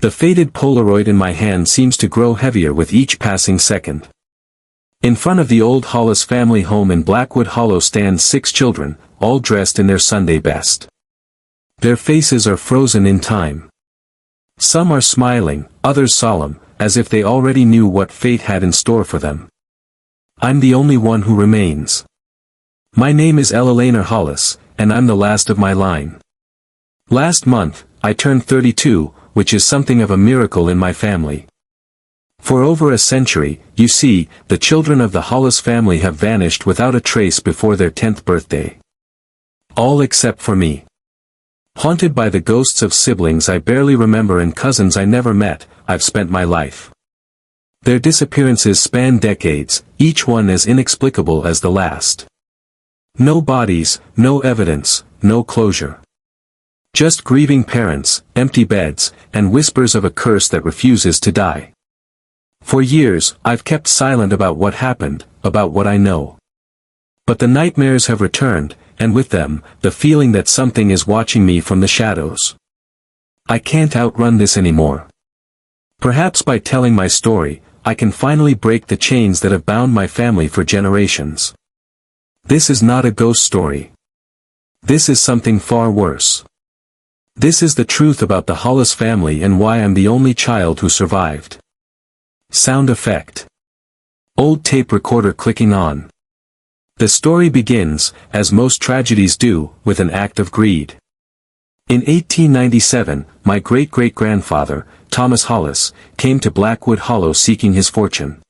The faded Polaroid in my hand seems to grow heavier with each passing second. In front of the old Hollis family home in Blackwood Hollow stand 6 children, all dressed in their Sunday best. Their faces are frozen in time. Some are smiling, others solemn, as if they already knew what fate had in store for them. I'm the only one who remains. My name is Elena Hollis, and I'm the last of my line. Last month, I turned 32, which is something of a miracle in my family. For over a century, you see, the children of the Hollis family have vanished without a trace before their 10th birthday. All except for me. Haunted by the ghosts of siblings I barely remember and cousins I never met, I've spent my life. Their disappearances span decades, each one as inexplicable as the last. No bodies, no evidence, no closure. Just grieving parents, empty beds, and whispers of a curse that refuses to die. For years, I've kept silent about what happened, about what I know. But the nightmares have returned, and with them, the feeling that something is watching me from the shadows. I can't outrun this anymore. Perhaps by telling my story, I can finally break the chains that have bound my family for generations. This is not a ghost story. This is something far worse. This is the truth about the Hollis family and why I'm the only child who survived. Sound effect. Old tape recorder clicking on. The story begins, as most tragedies do, with an act of greed. In 1897, my great-great-grandfather, Thomas Hollis, came to Blackwood Hollow seeking his fortune.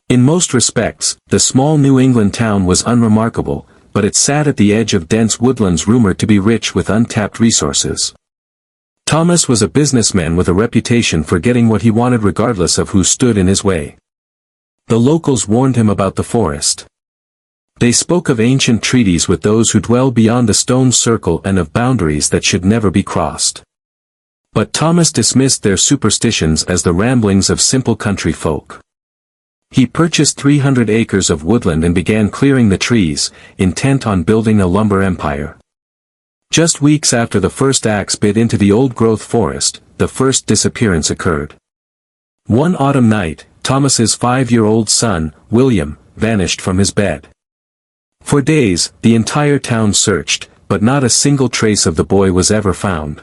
In most respects, the small New England town was unremarkable, but it sat at the edge of dense woodlands rumored to be rich with untapped resources. Thomas was a businessman with a reputation for getting what he wanted regardless of who stood in his way. The locals warned him about the forest. They spoke of ancient treaties with those who dwell beyond the stone circle and of boundaries that should never be crossed. But Thomas dismissed their superstitions as the ramblings of simple country folk. He purchased 300 acres of woodland and began clearing the trees, intent on building a lumber empire. Just weeks after the first axe bit into the old-growth forest, the first disappearance occurred. One autumn night, Thomas's 5-year-old son, William, vanished from his bed. For days, the entire town searched, but not a single trace of the boy was ever found.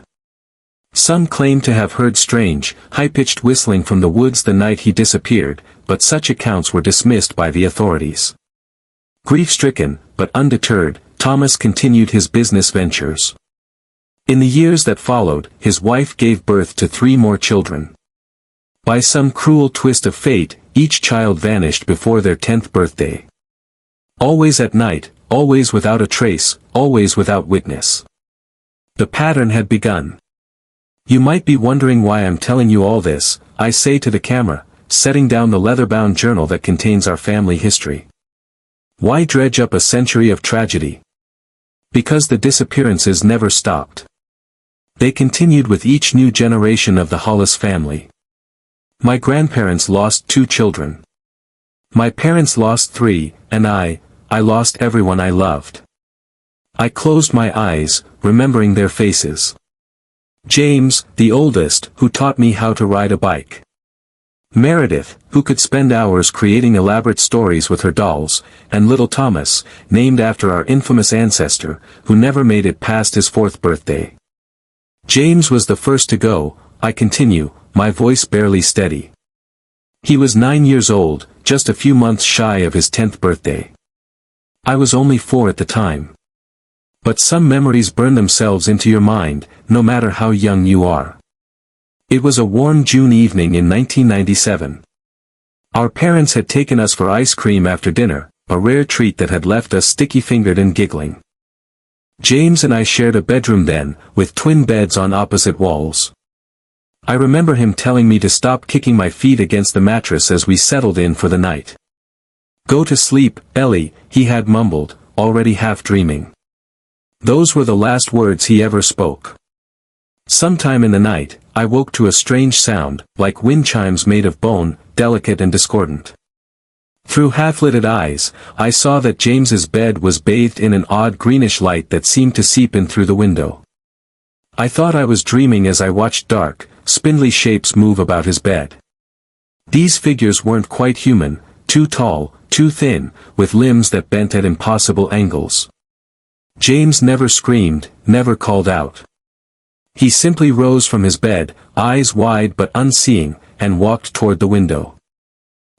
Some claimed to have heard strange, high-pitched whistling from the woods the night he disappeared, but such accounts were dismissed by the authorities. Grief-stricken, but undeterred, Thomas continued his business ventures. In the years that followed, his wife gave birth to 3 more children. By some cruel twist of fate, each child vanished before their 10th birthday. Always at night, always without a trace, always without witness. The pattern had begun. You might be wondering why I'm telling you all this, I say to the camera, setting down the leather-bound journal that contains our family history. Why dredge up a century of tragedy? Because the disappearances never stopped. They continued with each new generation of the Hollis family. My grandparents lost 2 children. My parents lost 3, and I lost everyone I loved. I closed my eyes, remembering their faces. James, the oldest, who taught me how to ride a bike. Meredith, who could spend hours creating elaborate stories with her dolls, and little Thomas, named after our infamous ancestor, who never made it past his 4th birthday. James was the first to go, I continue, my voice barely steady. He was 9 years old, just a few months shy of his 10th birthday. I was only 4 at the time. But some memories burn themselves into your mind, no matter how young you are. It was a warm June evening in 1997. Our parents had taken us for ice cream after dinner, a rare treat that had left us sticky-fingered and giggling. James and I shared a bedroom then, with twin beds on opposite walls. I remember him telling me to stop kicking my feet against the mattress as we settled in for the night. "Go to sleep, Ellie," he had mumbled, already half dreaming. Those were the last words he ever spoke. Sometime in the night, I woke to a strange sound, like wind chimes made of bone, delicate and discordant. Through half-lidded eyes, I saw that James's bed was bathed in an odd greenish light that seemed to seep in through the window. I thought I was dreaming as I watched dark, spindly shapes move about his bed. These figures weren't quite human, too tall, too thin, with limbs that bent at impossible angles. James never screamed, never called out. He simply rose from his bed, eyes wide but unseeing, and walked toward the window.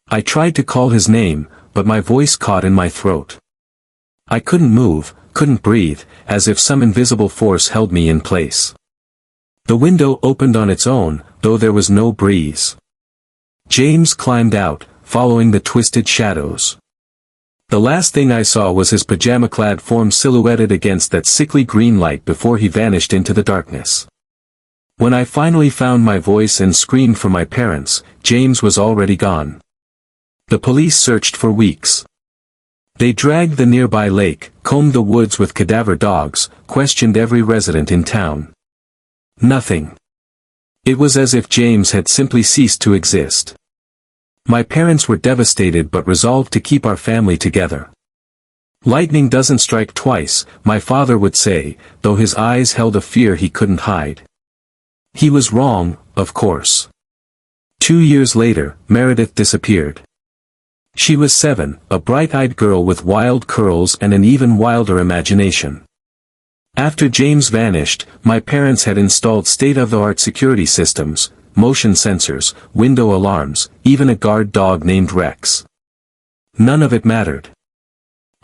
I tried to call his name, but my voice caught in my throat. I couldn't move, couldn't breathe, as if some invisible force held me in place. The window opened on its own, though there was no breeze. James climbed out, following the twisted shadows. The last thing I saw was his pajama-clad form silhouetted against that sickly green light before he vanished into the darkness. When I finally found my voice and screamed for my parents, James was already gone. The police searched for weeks. They dragged the nearby lake, combed the woods with cadaver dogs, questioned every resident in town. Nothing. It was as if James had simply ceased to exist. My parents were devastated but resolved to keep our family together. Lightning doesn't strike twice, my father would say, though his eyes held a fear he couldn't hide. He was wrong, of course. 2 years later, Meredith disappeared. She was 7, a bright-eyed girl with wild curls and an even wilder imagination. After James vanished, my parents had installed state-of-the-art security systems, motion sensors, window alarms, even a guard dog named Rex. None of it mattered.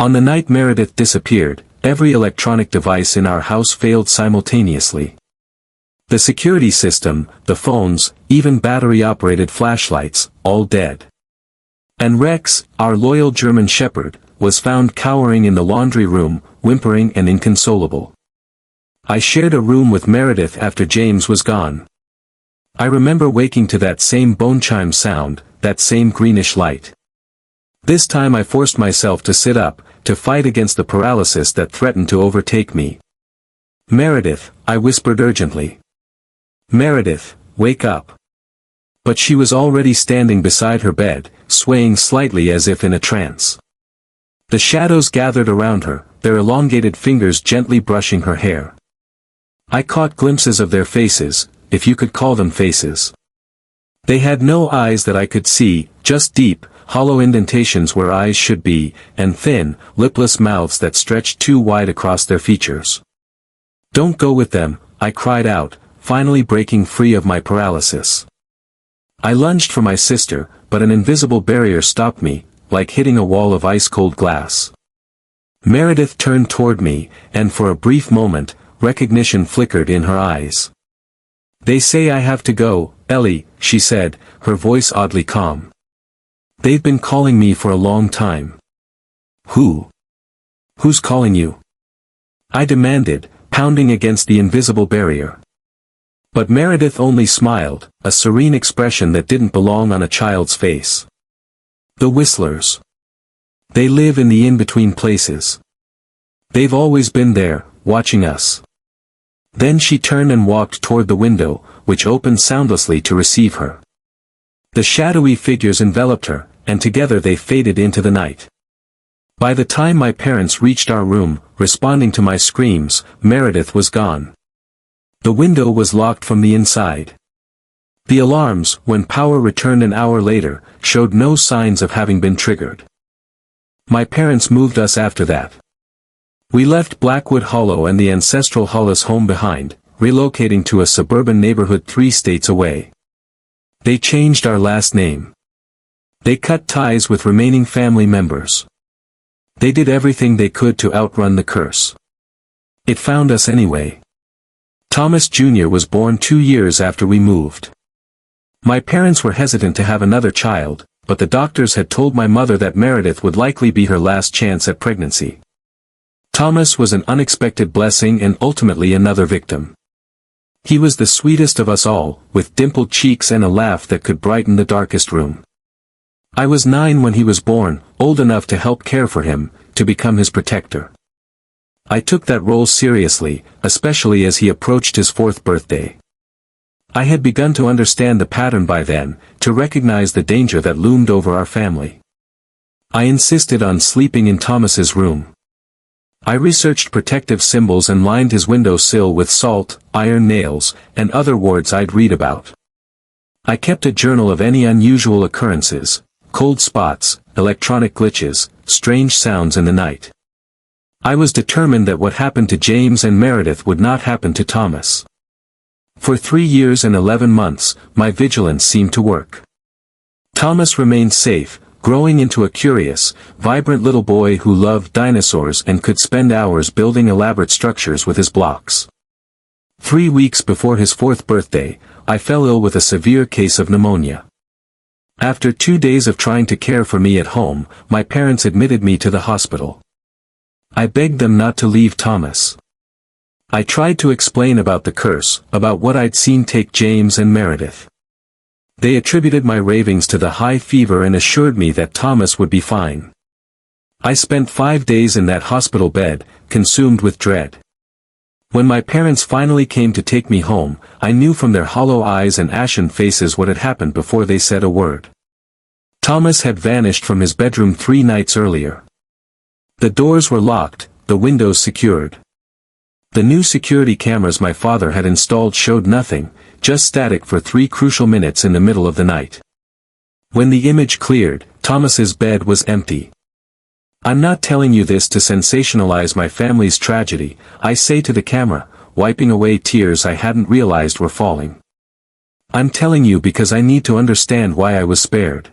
On the night Meredith disappeared, every electronic device in our house failed simultaneously. The security system, the phones, even battery-operated flashlights, all dead. And Rex, our loyal German shepherd, was found cowering in the laundry room, whimpering and inconsolable. I shared a room with Meredith after James was gone. I remember waking to that same bone chime sound, that same greenish light. This time I forced myself to sit up, to fight against the paralysis that threatened to overtake me. "Meredith," I whispered urgently. "Meredith, wake up." But she was already standing beside her bed, swaying slightly as if in a trance. The shadows gathered around her, their elongated fingers gently brushing her hair. I caught glimpses of their faces, if you could call them faces. They had no eyes that I could see, just deep, hollow indentations where eyes should be, and thin, lipless mouths that stretched too wide across their features. "Don't go with them," I cried out, finally breaking free of my paralysis. I lunged for my sister, but an invisible barrier stopped me, like hitting a wall of ice-cold glass. Meredith turned toward me, and for a brief moment, recognition flickered in her eyes. "They say I have to go, Ellie," she said, her voice oddly calm. "They've been calling me for a long time." "Who? Who's calling you?" I demanded, pounding against the invisible barrier. But Meredith only smiled, a serene expression that didn't belong on a child's face. "The Whistlers. They live in the in-between places. They've always been there, watching us." Then she turned and walked toward the window, which opened soundlessly to receive her. The shadowy figures enveloped her, and together they faded into the night. By the time my parents reached our room, responding to my screams, Meredith was gone. The window was locked from the inside. The alarms, when power returned an hour later, showed no signs of having been triggered. My parents moved us after that. We left Blackwood Hollow and the ancestral Hollis home behind, relocating to a suburban neighborhood 3 states away. They changed our last name. They cut ties with remaining family members. They did everything they could to outrun the curse. It found us anyway. Thomas Jr. was born 2 years after we moved. My parents were hesitant to have another child, but the doctors had told my mother that Meredith would likely be her last chance at pregnancy. Thomas was an unexpected blessing and ultimately another victim. He was the sweetest of us all, with dimpled cheeks and a laugh that could brighten the darkest room. I was 9 when he was born, old enough to help care for him, to become his protector. I took that role seriously, especially as he approached his 4th birthday. I had begun to understand the pattern by then, to recognize the danger that loomed over our family. I insisted on sleeping in Thomas's room. I researched protective symbols and lined his windowsill with salt, iron nails, and other wards I'd read about. I kept a journal of any unusual occurrences, cold spots, electronic glitches, strange sounds in the night. I was determined that what happened to James and Meredith would not happen to Thomas. For 3 years and 11 months, my vigilance seemed to work. Thomas remained safe, growing into a curious, vibrant little boy who loved dinosaurs and could spend hours building elaborate structures with his blocks. 3 weeks before his 4th birthday, I fell ill with a severe case of pneumonia. After 2 days of trying to care for me at home, my parents admitted me to the hospital. I begged them not to leave Thomas. I tried to explain about the curse, about what I'd seen take James and Meredith. They attributed my ravings to the high fever and assured me that Thomas would be fine. I spent 5 days in that hospital bed, consumed with dread. When my parents finally came to take me home, I knew from their hollow eyes and ashen faces what had happened before they said a word. Thomas had vanished from his bedroom 3 nights earlier. The doors were locked, the windows secured. The new security cameras my father had installed showed nothing, just static for 3 crucial minutes in the middle of the night. When the image cleared, Thomas's bed was empty. I'm not telling you this to sensationalize my family's tragedy, I say to the camera, wiping away tears I hadn't realized were falling. I'm telling you because I need to understand why I was spared.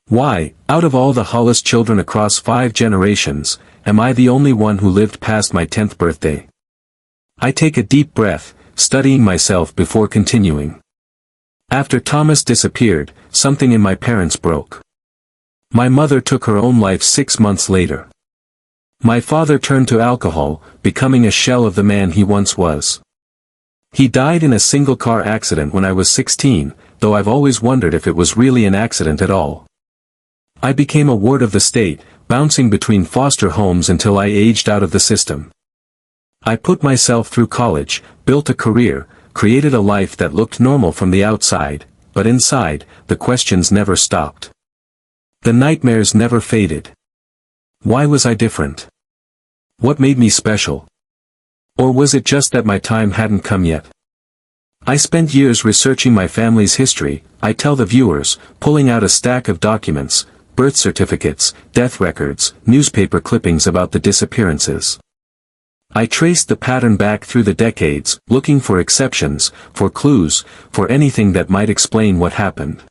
Why, out of all the Hollis children across 5 generations, am I the only one who lived past my 10th birthday? I take a deep breath, studying myself before continuing. After Thomas disappeared, something in my parents broke. My mother took her own life 6 months later. My father turned to alcohol, becoming a shell of the man he once was. He died in a single-car accident when I was 16, though I've always wondered if it was really an accident at all. I became a ward of the state, bouncing between foster homes until I aged out of the system. I put myself through college, built a career, created a life that looked normal from the outside, but inside, the questions never stopped. The nightmares never faded. Why was I different? What made me special? Or was it just that my time hadn't come yet? I spent years researching my family's history, I tell the viewers, pulling out a stack of documents, birth certificates, death records, newspaper clippings about the disappearances. I traced the pattern back through the decades, looking for exceptions, for clues, for anything that might explain what happened.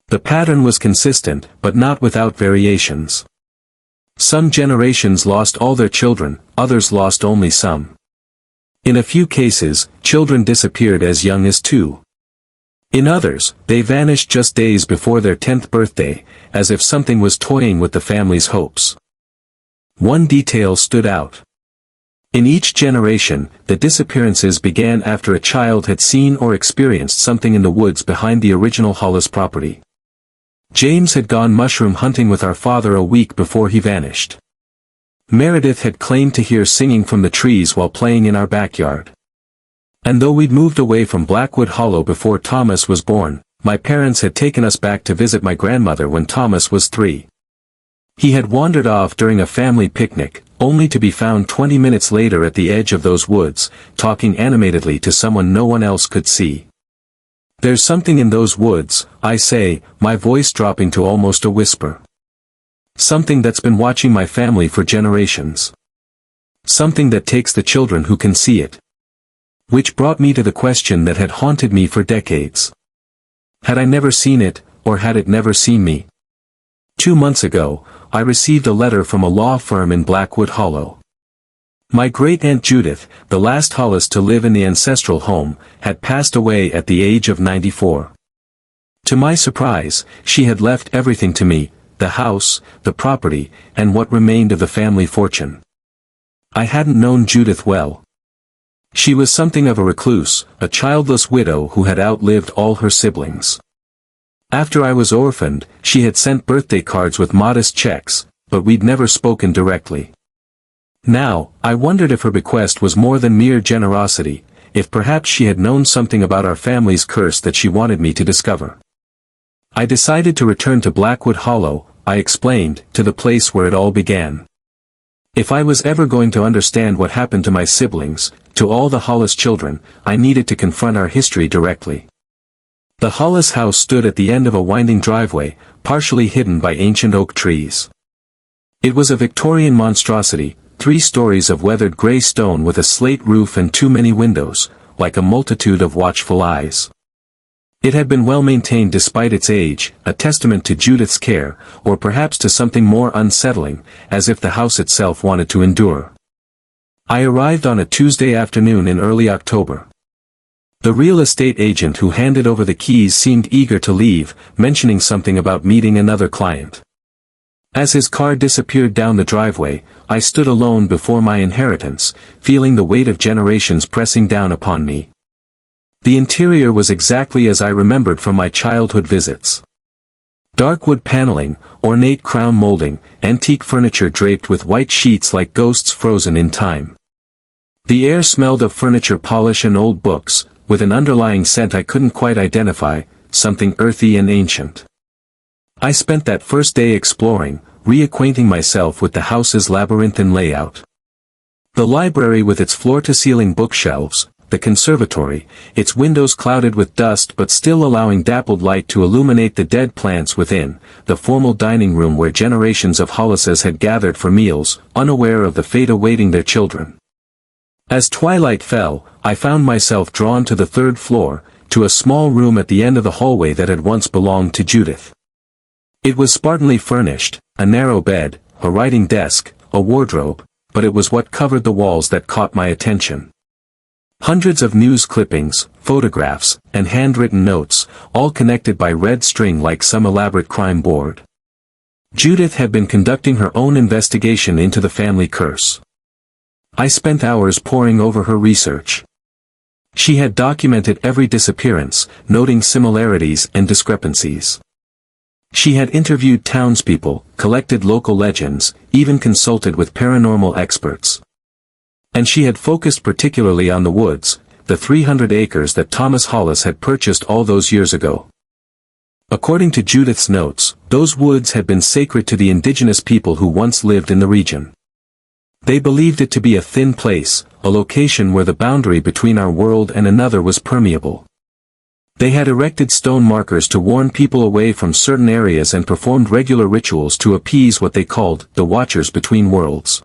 The pattern was consistent, but not without variations. Some generations lost all their children, others lost only some. In a few cases, children disappeared as young as 2. In others, they vanished just days before their 10th birthday, as if something was toying with the family's hopes. One detail stood out. In each generation, the disappearances began after a child had seen or experienced something in the woods behind the original Hollis property. James had gone mushroom hunting with our father a week before he vanished. Meredith had claimed to hear singing from the trees while playing in our backyard. And though we'd moved away from Blackwood Hollow before Thomas was born, my parents had taken us back to visit my grandmother when Thomas was 3. He had wandered off during a family picnic, only to be found 20 minutes later at the edge of those woods, talking animatedly to someone no one else could see. There's something in those woods, I say, my voice dropping to almost a whisper. Something that's been watching my family for generations. Something that takes the children who can see it. Which brought me to the question that had haunted me for decades. Had I never seen it, or had it never seen me? 2 months ago, I received a letter from a law firm in Blackwood Hollow. My great-aunt Judith, the last Hollis to live in the ancestral home, had passed away at the age of 94. To my surprise, she had left everything to me, the house, the property, and what remained of the family fortune. I hadn't known Judith well. She was something of a recluse, a childless widow who had outlived all her siblings. After I was orphaned, she had sent birthday cards with modest checks, but we'd never spoken directly. Now, I wondered if her bequest was more than mere generosity, if perhaps she had known something about our family's curse that she wanted me to discover. I decided to return to Blackwood Hollow, I explained, to the place where it all began. If I was ever going to understand what happened to my siblings, to all the Hollis children, I needed to confront our history directly. The Hollis house stood at the end of a winding driveway, partially hidden by ancient oak trees. It was a Victorian monstrosity, 3 stories of weathered grey stone with a slate roof and too many windows, like a multitude of watchful eyes. It had been well maintained despite its age, a testament to Judith's care, or perhaps to something more unsettling, as if the house itself wanted to endure. I arrived on a Tuesday afternoon in early October. The real estate agent who handed over the keys seemed eager to leave, mentioning something about meeting another client. As his car disappeared down the driveway, I stood alone before my inheritance, feeling the weight of generations pressing down upon me. The interior was exactly as I remembered from my childhood visits. Dark wood paneling, ornate crown molding, antique furniture draped with white sheets like ghosts frozen in time. The air smelled of furniture polish and old books, with an underlying scent I couldn't quite identify, something earthy and ancient. I spent that first day exploring, reacquainting myself with the house's labyrinthine layout. The library with its floor-to-ceiling bookshelves, the conservatory, its windows clouded with dust but still allowing dappled light to illuminate the dead plants within, the formal dining room where generations of Hollises had gathered for meals, unaware of the fate awaiting their children. As twilight fell, I found myself drawn to the 3rd floor, to a small room at the end of the hallway that had once belonged to Judith. It was spartanly furnished, a narrow bed, a writing desk, a wardrobe, but it was what covered the walls that caught my attention. Hundreds of news clippings, photographs, and handwritten notes, all connected by red string like some elaborate crime board. Judith had been conducting her own investigation into the family curse. I spent hours poring over her research. She had documented every disappearance, noting similarities and discrepancies. She had interviewed townspeople, collected local legends, even consulted with paranormal experts. And she had focused particularly on the woods, the 300 acres that Thomas Hollis had purchased all those years ago. According to Judith's notes, those woods had been sacred to the indigenous people who once lived in the region. They believed it to be a thin place, a location where the boundary between our world and another was permeable. They had erected stone markers to warn people away from certain areas and performed regular rituals to appease what they called the Watchers between worlds.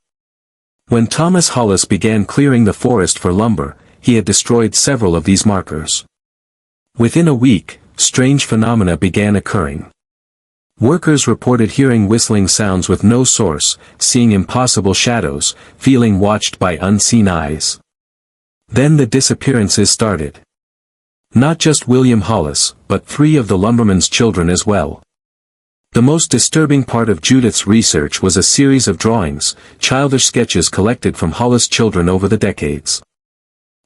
When Thomas Hollis began clearing the forest for lumber, he had destroyed several of these markers. Within a week, strange phenomena began occurring. Workers reported hearing whistling sounds with no source, seeing impossible shadows, feeling watched by unseen eyes. Then the disappearances started. Not just William Hollis, but 3 of the lumberman's children as well. The most disturbing part of Judith's research was a series of drawings, childish sketches collected from Hollis children over the decades.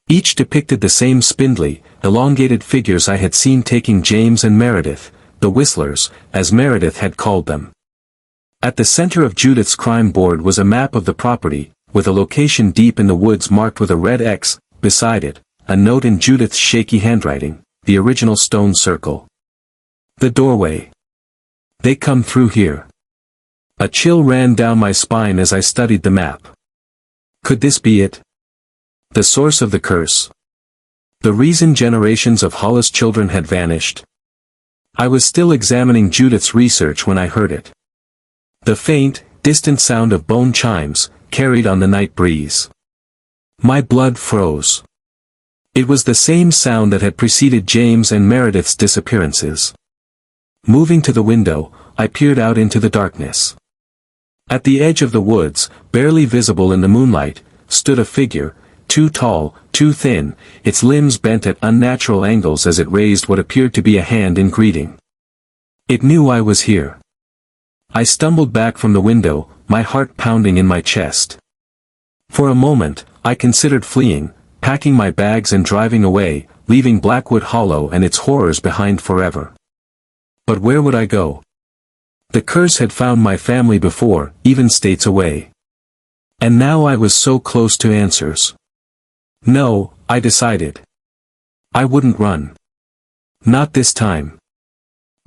Each depicted the same spindly, elongated figures I had seen taking James and Meredith, the Whistlers, as Meredith had called them. At the center of Judith's crime board was a map of the property, with a location deep in the woods marked with a red X, beside it, a note in Judith's shaky handwriting, the original stone circle. The doorway. They come through here. A chill ran down my spine as I studied the map. Could this be it? The source of the curse? The reason generations of Hollis children had vanished? I was still examining Judith's research when I heard it. The faint, distant sound of bone chimes, carried on the night breeze. My blood froze. It was the same sound that had preceded James and Meredith's disappearances. Moving to the window, I peered out into the darkness. At the edge of the woods, barely visible in the moonlight, stood a figure, too tall, too thin, its limbs bent at unnatural angles as it raised what appeared to be a hand in greeting. It knew I was here. I stumbled back from the window, my heart pounding in my chest. For a moment, I considered fleeing, packing my bags and driving away, leaving Blackwood Hollow and its horrors behind forever. But where would I go? The curse had found my family before, even states away. And now I was so close to answers. No, I decided. I wouldn't run. Not this time.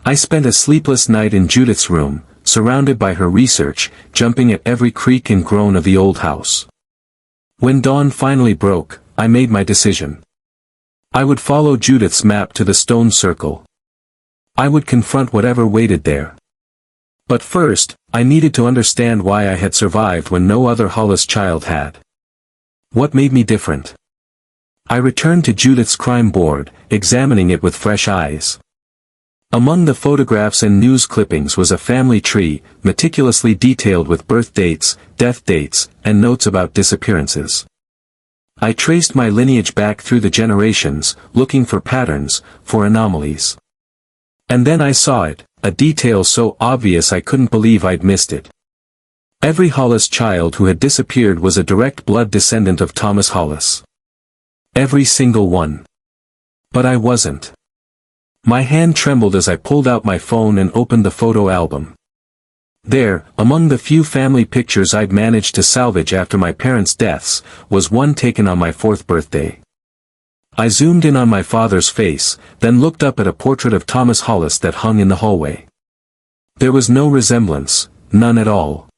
I spent a sleepless night in Judith's room, surrounded by her research, jumping at every creak and groan of the old house. When dawn finally broke, I made my decision. I would follow Judith's map to the stone circle. I would confront whatever waited there. But first, I needed to understand why I had survived when no other Hollis child had. What made me different? I returned to Judith's crime board, examining it with fresh eyes. Among the photographs and news clippings was a family tree, meticulously detailed with birth dates, death dates, and notes about disappearances. I traced my lineage back through the generations, looking for patterns, for anomalies. And then I saw it, a detail so obvious I couldn't believe I'd missed it. Every Hollis child who had disappeared was a direct blood descendant of Thomas Hollis. Every single one. But I wasn't. My hand trembled as I pulled out my phone and opened the photo album. There, among the few family pictures I'd managed to salvage after my parents' deaths, was one taken on my 4th birthday. I zoomed in on my father's face, then looked up at a portrait of Thomas Hollis that hung in the hallway. There was no resemblance, none at all.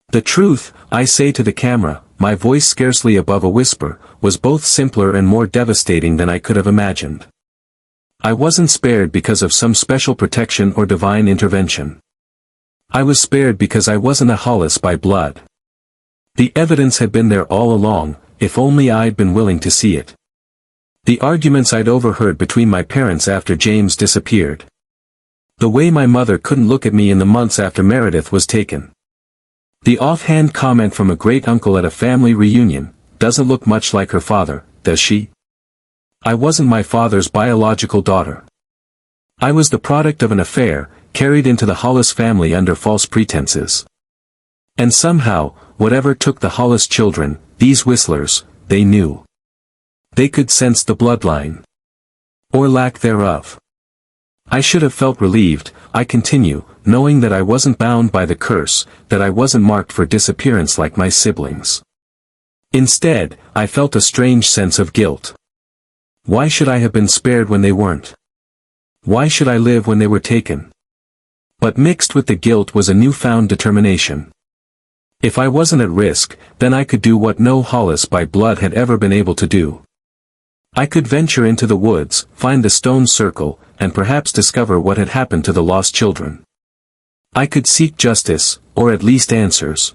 The truth, I say to the camera, my voice scarcely above a whisper, was both simpler and more devastating than I could have imagined. I wasn't spared because of some special protection or divine intervention. I was spared because I wasn't a Hollis by blood. The evidence had been there all along, if only I'd been willing to see it. The arguments I'd overheard between my parents after James disappeared. The way my mother couldn't look at me in the months after Meredith was taken. The offhand comment from a great-uncle at a family reunion, "Doesn't look much like her father, does she?" I wasn't my father's biological daughter. I was the product of an affair, carried into the Hollis family under false pretenses. And somehow, whatever took the Hollis children, these whistlers, they knew. They could sense the bloodline. Or lack thereof. I should have felt relieved, I continue, knowing that I wasn't bound by the curse, that I wasn't marked for disappearance like my siblings. Instead, I felt a strange sense of guilt. Why should I have been spared when they weren't? Why should I live when they were taken? But mixed with the guilt was a newfound determination. If I wasn't at risk, then I could do what no Hollis by blood had ever been able to do. I could venture into the woods, find the stone circle, and perhaps discover what had happened to the lost children. I could seek justice, or at least answers.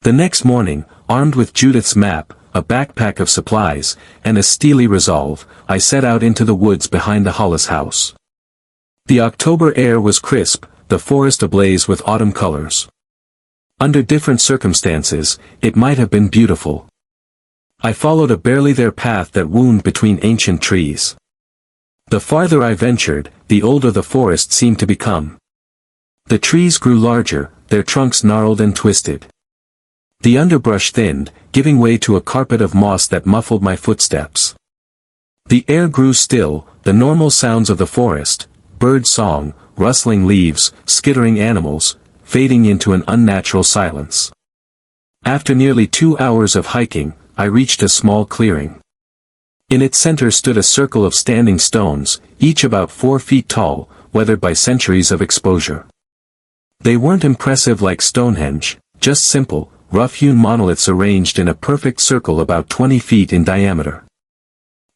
The next morning, armed with Judith's map, a backpack of supplies, and a steely resolve, I set out into the woods behind the Hollis house. The October air was crisp, the forest ablaze with autumn colors. Under different circumstances, it might have been beautiful. I followed a barely there path that wound between ancient trees. The farther I ventured, the older the forest seemed to become. The trees grew larger, their trunks gnarled and twisted. The underbrush thinned, giving way to a carpet of moss that muffled my footsteps. The air grew still, the normal sounds of the forest, bird song, rustling leaves, skittering animals, fading into an unnatural silence. After nearly 2 hours of hiking, I reached a small clearing. In its center stood a circle of standing stones, each about 4 feet tall, weathered by centuries of exposure. They weren't impressive like Stonehenge, just simple, rough-hewn monoliths arranged in a perfect circle about 20 feet in diameter.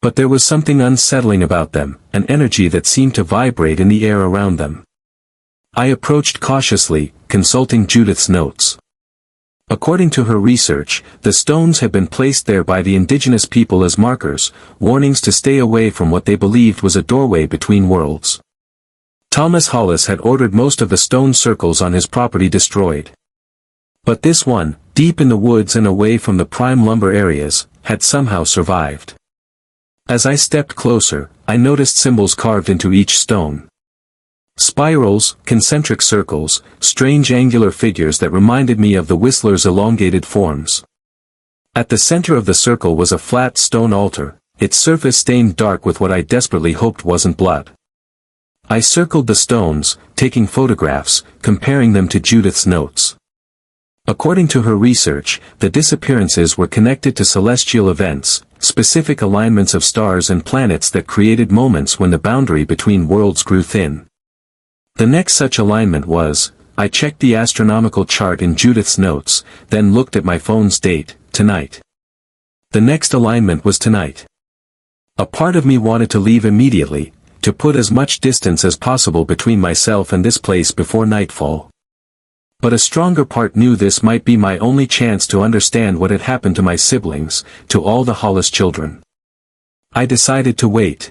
But there was something unsettling about them, an energy that seemed to vibrate in the air around them. I approached cautiously, consulting Judith's notes. According to her research, the stones had been placed there by the indigenous people as markers, warnings to stay away from what they believed was a doorway between worlds. Thomas Hollis had ordered most of the stone circles on his property destroyed. But this one, deep in the woods and away from the prime lumber areas, had somehow survived. As I stepped closer, I noticed symbols carved into each stone. Spirals, concentric circles, strange angular figures that reminded me of the Whistler's elongated forms. At the center of the circle was a flat stone altar, its surface stained dark with what I desperately hoped wasn't blood. I circled the stones, taking photographs, comparing them to Judith's notes. According to her research, the disappearances were connected to celestial events, specific alignments of stars and planets that created moments when the boundary between worlds grew thin. The next such alignment was, I checked the astronomical chart in Judith's notes, then looked at my phone's date, tonight. The next alignment was tonight. A part of me wanted to leave immediately, to put as much distance as possible between myself and this place before nightfall. But a stronger part knew this might be my only chance to understand what had happened to my siblings, to all the Hollis children. I decided to wait.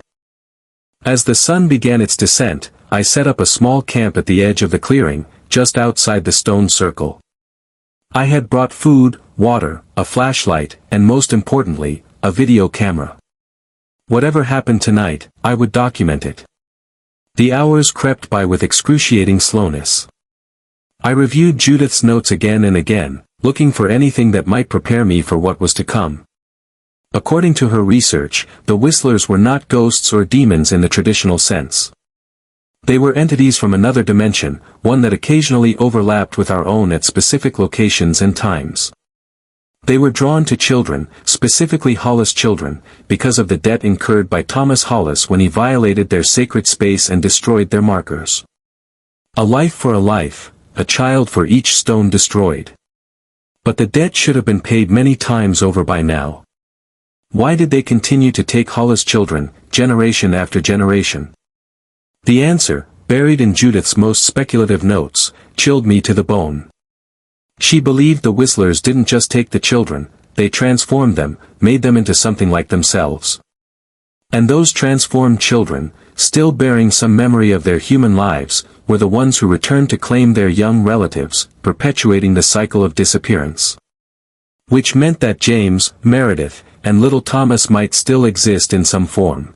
As the sun began its descent, I set up a small camp at the edge of the clearing, just outside the stone circle. I had brought food, water, a flashlight, and most importantly, a video camera. Whatever happened tonight, I would document it. The hours crept by with excruciating slowness. I reviewed Judith's notes again and again, looking for anything that might prepare me for what was to come. According to her research, the Whistlers were not ghosts or demons in the traditional sense. They were entities from another dimension, one that occasionally overlapped with our own at specific locations and times. They were drawn to children, specifically Hollis children, because of the debt incurred by Thomas Hollis when he violated their sacred space and destroyed their markers. A life for a life, a child for each stone destroyed. But the debt should have been paid many times over by now. Why did they continue to take Hollis children, generation after generation? The answer, buried in Judith's most speculative notes, chilled me to the bone. She believed the Whistlers didn't just take the children, they transformed them, made them into something like themselves. And those transformed children, still bearing some memory of their human lives, were the ones who returned to claim their young relatives, perpetuating the cycle of disappearance. Which meant that James, Meredith, and little Thomas might still exist in some form.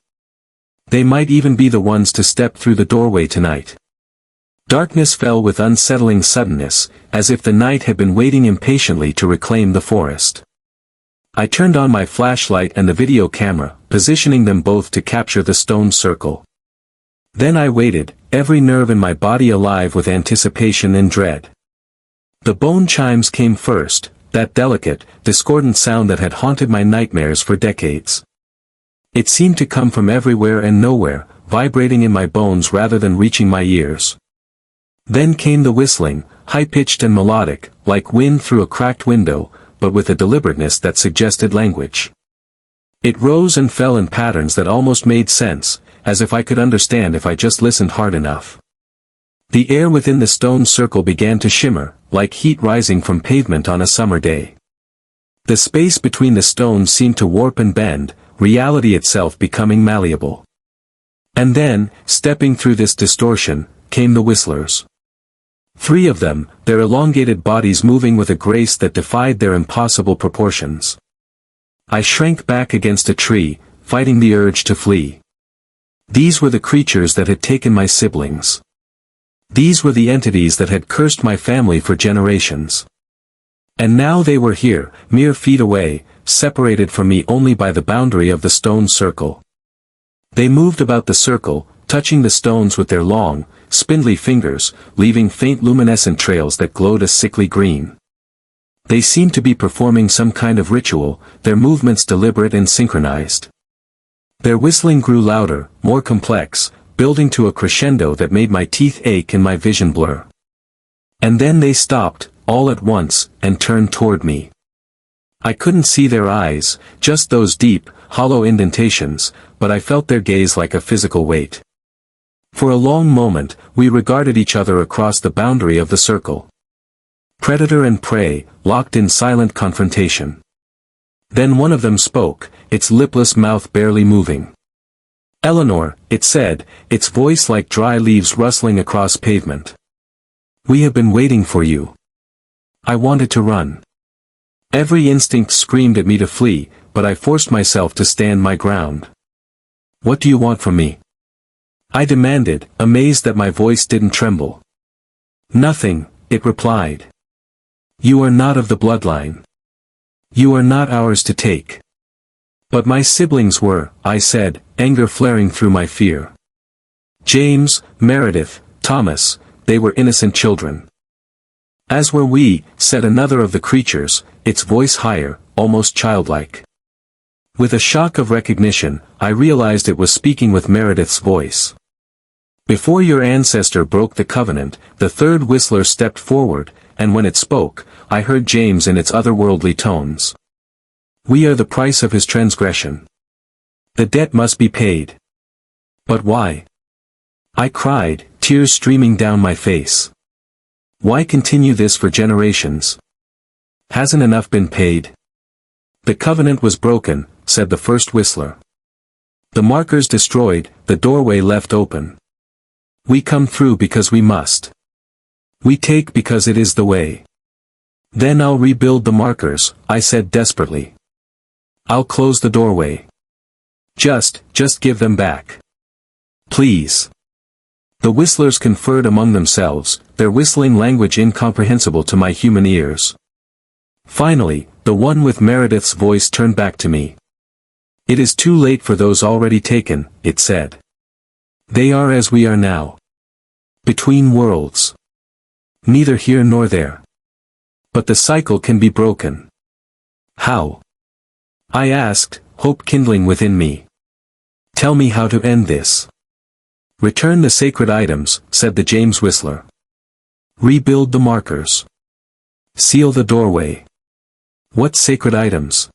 They might even be the ones to step through the doorway tonight. Darkness fell with unsettling suddenness, as if the night had been waiting impatiently to reclaim the forest. I turned on my flashlight and the video camera, positioning them both to capture the stone circle. Then I waited, every nerve in my body alive with anticipation and dread. The bone chimes came first, that delicate, discordant sound that had haunted my nightmares for decades. It seemed to come from everywhere and nowhere, vibrating in my bones rather than reaching my ears. Then came the whistling, high-pitched and melodic, like wind through a cracked window, but with a deliberateness that suggested language. It rose and fell in patterns that almost made sense, as if I could understand if I just listened hard enough. The air within the stone circle began to shimmer, like heat rising from pavement on a summer day. The space between the stones seemed to warp and bend, reality itself becoming malleable. And then, stepping through this distortion, came the Whistlers. 3 of them, their elongated bodies moving with a grace that defied their impossible proportions. I shrank back against a tree, fighting the urge to flee. These were the creatures that had taken my siblings. These were the entities that had cursed my family for generations. And now they were here, mere feet away, separated from me only by the boundary of the stone circle. They moved about the circle, touching the stones with their long, spindly fingers, leaving faint luminescent trails that glowed a sickly green. They seemed to be performing some kind of ritual, their movements deliberate and synchronized. Their whistling grew louder, more complex, building to a crescendo that made my teeth ache and my vision blur. And then they stopped, all at once, and turned toward me. I couldn't see their eyes, just those deep, hollow indentations, but I felt their gaze like a physical weight. For a long moment, we regarded each other across the boundary of the circle. Predator and prey, locked in silent confrontation. Then one of them spoke, its lipless mouth barely moving. "Eleanor," it said, its voice like dry leaves rustling across pavement. "We have been waiting for you." I wanted to run. Every instinct screamed at me to flee, but I forced myself to stand my ground. "What do you want from me?" I demanded, amazed that my voice didn't tremble. "Nothing," it replied. "You are not of the bloodline. You are not ours to take." "But my siblings were," I said, anger flaring through my fear. "James, Meredith, Thomas, they were innocent children." "As were we," said another of the creatures, its voice higher, almost childlike. With a shock of recognition, I realized it was speaking with Meredith's voice. Before your ancestor broke the covenant, the third whistler stepped forward, and when it spoke, I heard James in its otherworldly tones. We are the price of his transgression. The debt must be paid. But why? I cried, tears streaming down my face. Why continue this for generations? Hasn't enough been paid? The covenant was broken, said the first whistler. The markers destroyed, the doorway left open. We come through because we must. We take because it is the way. Then I'll rebuild the markers, I said desperately. I'll close the doorway. Just give them back. Please. The whistlers conferred among themselves, their whistling language incomprehensible to my human ears. Finally, the one with Meredith's voice turned back to me. It is too late for those already taken, it said. They are as we are now. Between worlds. Neither here nor there. But the cycle can be broken. How? I asked, hope kindling within me. Tell me how to end this. Return the sacred items, said the James Whistler. Rebuild the markers. Seal the doorway. What sacred items?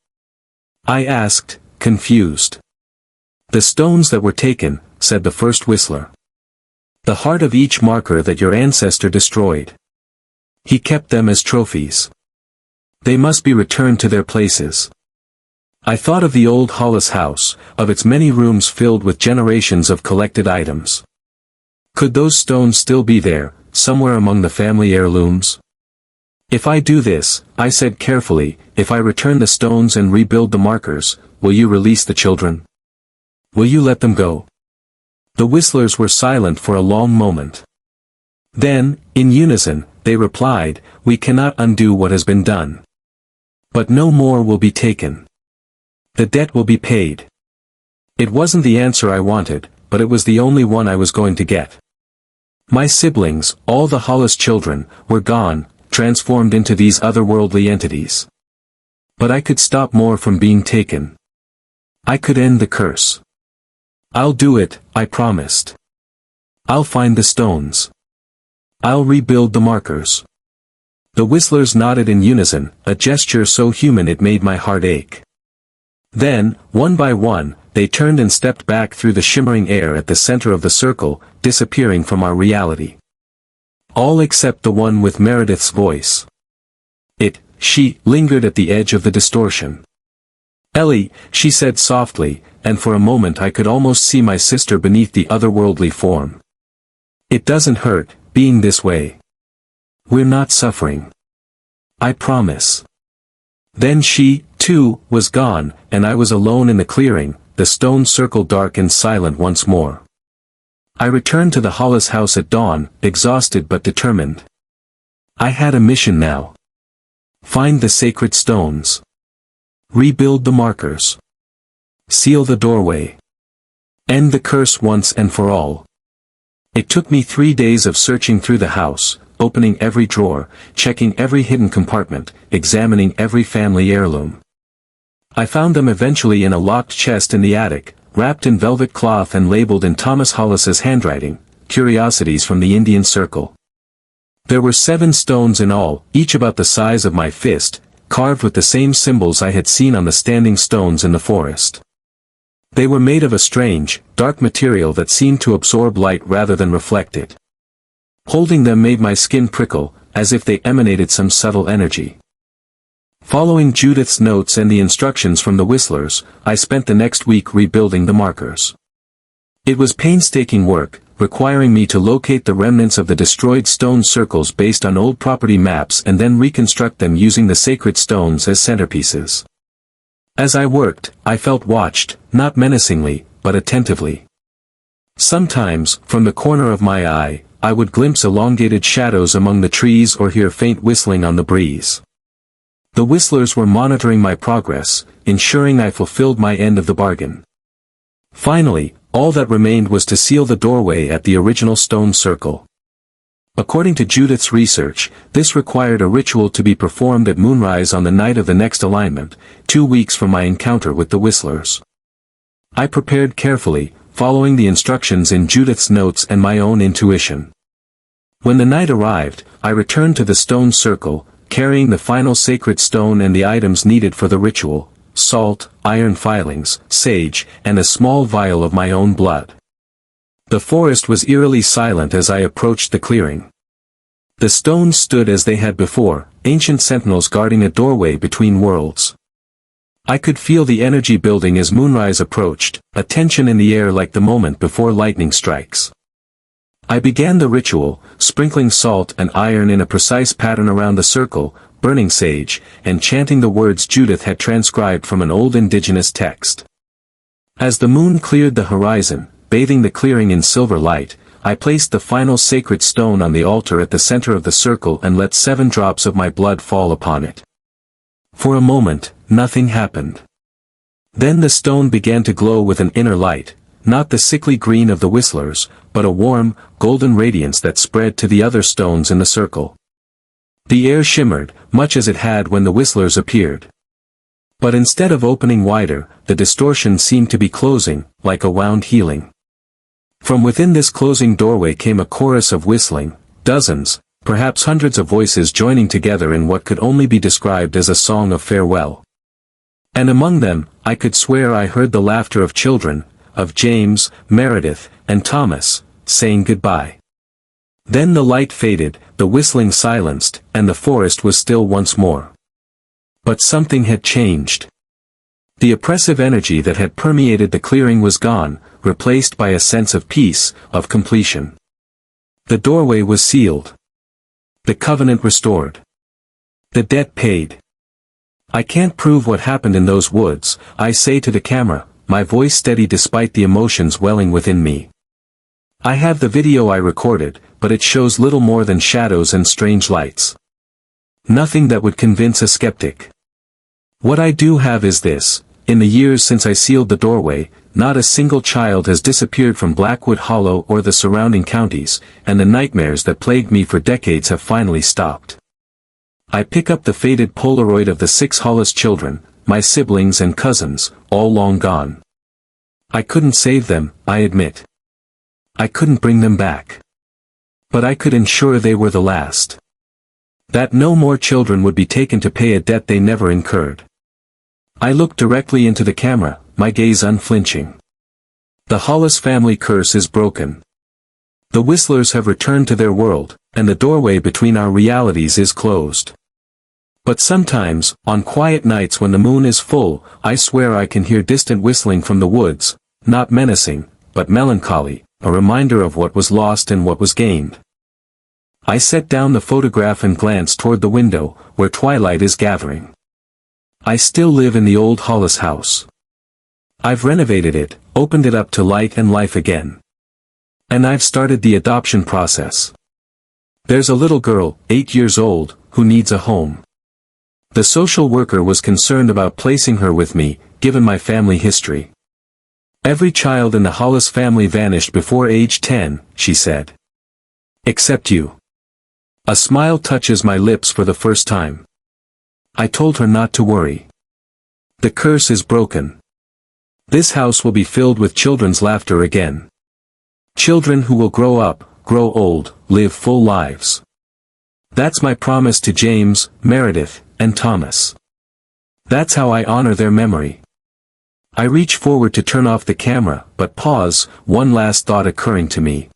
I asked, confused. The stones that were taken, said the first whistler. The heart of each marker that your ancestor destroyed. He kept them as trophies. They must be returned to their places. I thought of the old Hollis house, of its many rooms filled with generations of collected items. Could those stones still be there, somewhere among the family heirlooms? If I do this, I said carefully, if I return the stones and rebuild the markers, will you release the children? Will you let them go? The whistlers were silent for a long moment. Then, in unison, they replied, we cannot undo what has been done. But no more will be taken. The debt will be paid. It wasn't the answer I wanted, but it was the only one I was going to get. My siblings, all the Hollis children, were gone, transformed into these otherworldly entities. But I could stop more from being taken. I could end the curse. I'll do it, I promised. I'll find the stones. I'll rebuild the markers. The whistlers nodded in unison, a gesture so human it made my heart ache. Then, one by one, they turned and stepped back through the shimmering air at the center of the circle, disappearing from our reality. All except the one with Meredith's voice. She, lingered at the edge of the distortion. Ellie, she said softly, and for a moment I could almost see my sister beneath the otherworldly form. It doesn't hurt, being this way. We're not suffering. I promise. Then she, too, was gone, and I was alone in the clearing, the stone circle dark and silent once more. I returned to the Hollis house at dawn, exhausted but determined. I had a mission now. Find the sacred stones. Rebuild the markers. Seal the doorway. End the curse once and for all. It took me 3 days of searching through the house, opening every drawer, checking every hidden compartment, examining every family heirloom. I found them eventually in a locked chest in the attic, wrapped in velvet cloth and labeled in Thomas Hollis's handwriting, Curiosities from the Indian Circle. There were 7 stones in all, each about the size of my fist, carved with the same symbols I had seen on the standing stones in the forest. They were made of a strange, dark material that seemed to absorb light rather than reflect it. Holding them made my skin prickle, as if they emanated some subtle energy. Following Judith's notes and the instructions from the whistlers, I spent the next week rebuilding the markers. It was painstaking work, requiring me to locate the remnants of the destroyed stone circles based on old property maps and then reconstruct them using the sacred stones as centerpieces. As I worked, I felt watched, not menacingly, but attentively. Sometimes, from the corner of my eye, I would glimpse elongated shadows among the trees or hear faint whistling on the breeze. The whistlers were monitoring my progress, ensuring I fulfilled my end of the bargain. Finally, all that remained was to seal the doorway at the original stone circle. According to Judith's research, this required a ritual to be performed at moonrise on the night of the next alignment, 2 weeks from my encounter with the whistlers. I prepared carefully, following the instructions in Judith's notes and my own intuition. When the night arrived, I returned to the stone circle, carrying the final sacred stone and the items needed for the ritual: salt, iron filings, sage, and a small vial of my own blood. The forest was eerily silent as I approached the clearing. The stones stood as they had before, ancient sentinels guarding a doorway between worlds. I could feel the energy building as moonrise approached, a tension in the air like the moment before lightning strikes. I began the ritual, sprinkling salt and iron in a precise pattern around the circle, burning sage, and chanting the words Judith had transcribed from an old indigenous text. As the moon cleared the horizon, bathing the clearing in silver light, I placed the final sacred stone on the altar at the center of the circle and let 7 drops of my blood fall upon it. For a moment, nothing happened. Then the stone began to glow with an inner light, not the sickly green of the whistlers, but a warm, golden radiance that spread to the other stones in the circle. The air shimmered, much as it had when the whistlers appeared. But instead of opening wider, the distortion seemed to be closing, like a wound healing. From within this closing doorway came a chorus of whistling, dozens, perhaps hundreds of voices joining together in what could only be described as a song of farewell. And among them, I could swear I heard the laughter of children, of James, Meredith, and Thomas, saying goodbye. Then the light faded, the whistling silenced, and the forest was still once more. But something had changed. The oppressive energy that had permeated the clearing was gone, replaced by a sense of peace, of completion. The doorway was sealed. The covenant restored. The debt paid. I can't prove what happened in those woods, I say to the camera, my voice steady despite the emotions welling within me. I have the video I recorded, but it shows little more than shadows and strange lights. Nothing that would convince a skeptic. What I do have is this: in the years since I sealed the doorway, not a single child has disappeared from Blackwood Hollow or the surrounding counties, and the nightmares that plagued me for decades have finally stopped. I pick up the faded Polaroid of the 6 Hollis children, my siblings and cousins, all long gone. I couldn't save them, I admit. I couldn't bring them back. But I could ensure they were the last. That no more children would be taken to pay a debt they never incurred. I looked directly into the camera, my gaze unflinching. The Hollis family curse is broken. The whistlers have returned to their world, and the doorway between our realities is closed. But sometimes, on quiet nights when the moon is full, I swear I can hear distant whistling from the woods, not menacing, but melancholy, a reminder of what was lost and what was gained. I set down the photograph and glanced toward the window, where twilight is gathering. I still live in the old Hollis house. I've renovated it, opened it up to light and life again. And I've started the adoption process. There's a little girl, 8 years old, who needs a home. The social worker was concerned about placing her with me, given my family history. Every child in the Hollis family vanished before age 10, she said. Except you. A smile touches my lips for the first time. I told her not to worry. The curse is broken. This house will be filled with children's laughter again. Children who will grow up, grow old, live full lives. That's my promise to James, Meredith, and Thomas. That's how I honor their memory. I reach forward to turn off the camera, but pause, one last thought occurring to me.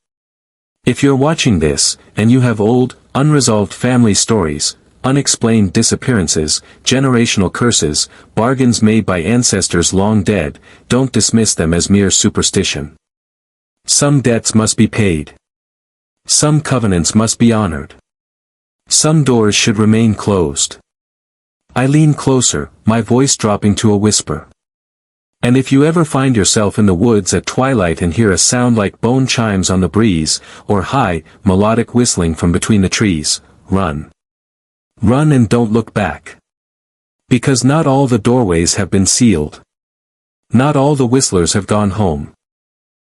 If you're watching this, and you have old, unresolved family stories, unexplained disappearances, generational curses, bargains made by ancestors long dead, don't dismiss them as mere superstition. Some debts must be paid. Some covenants must be honored. Some doors should remain closed. I lean closer, my voice dropping to a whisper. And if you ever find yourself in the woods at twilight and hear a sound like bone chimes on the breeze, or high, melodic whistling from between the trees, run. Run and don't look back. Because not all the doorways have been sealed. Not all the whistlers have gone home.